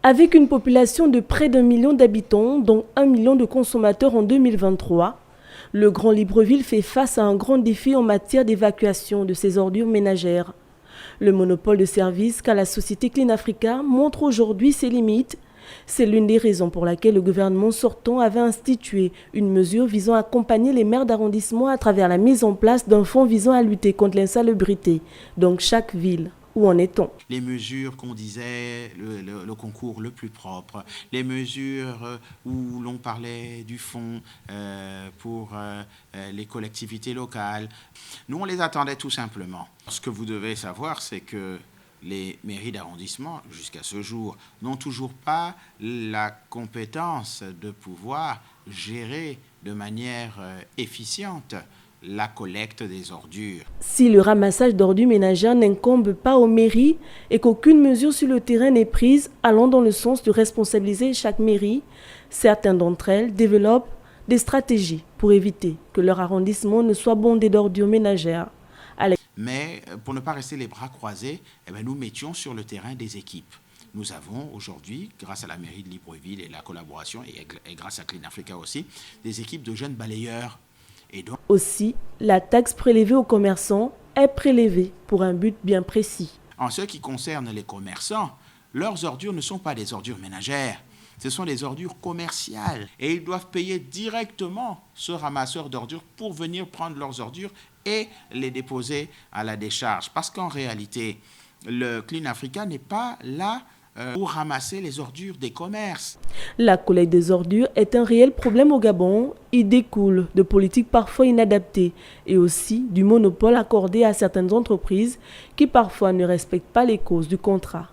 Avec une population de près d'1 million d'habitants, dont 1 million de consommateurs en 2023, le Grand Libreville fait face à un grand défi en matière d'évacuation de ses ordures ménagères. Le monopole de service qu'a la société Clean Africa montre aujourd'hui ses limites. C'est l'une des raisons pour laquelle le gouvernement sortant avait institué une mesure visant à accompagner les maires d'arrondissement à travers la mise en place d'un fonds visant à lutter contre l'insalubrité dans chaque ville. Où en est-on? Les mesures qu'on disait, le concours le plus propre, les mesures où l'on parlait du fonds pour les collectivités locales, nous on les attendait tout simplement. Ce que vous devez savoir, c'est que les mairies d'arrondissement, jusqu'à ce jour, n'ont toujours pas la compétence de pouvoir gérer de manière efficiente la collecte des ordures. Si le ramassage d'ordures ménagères n'incombe pas aux mairies et qu'aucune mesure sur le terrain n'est prise allant dans le sens de responsabiliser chaque mairie, certaines d'entre elles développent des stratégies pour éviter que leur arrondissement ne soit bondé d'ordures ménagères. Mais pour ne pas rester les bras croisés, nous mettions sur le terrain des équipes. Nous avons aujourd'hui, grâce à la mairie de Libreville et la collaboration, et grâce à Clean Africa aussi, des équipes de jeunes balayeurs. Et donc, aussi, la taxe prélevée aux commerçants est prélevée pour un but bien précis. En ce qui concerne les commerçants, leurs ordures ne sont pas des ordures ménagères, ce sont des ordures commerciales. Et ils doivent payer directement ce ramasseur d'ordures pour venir prendre leurs ordures et les déposer à la décharge. Parce qu'en réalité, le Clean Africa n'est pas là pour ramasser les ordures des commerces. La collecte des ordures est un réel problème au Gabon. Il découle de politiques parfois inadaptées et aussi du monopole accordé à certaines entreprises qui parfois ne respectent pas les causes du contrat.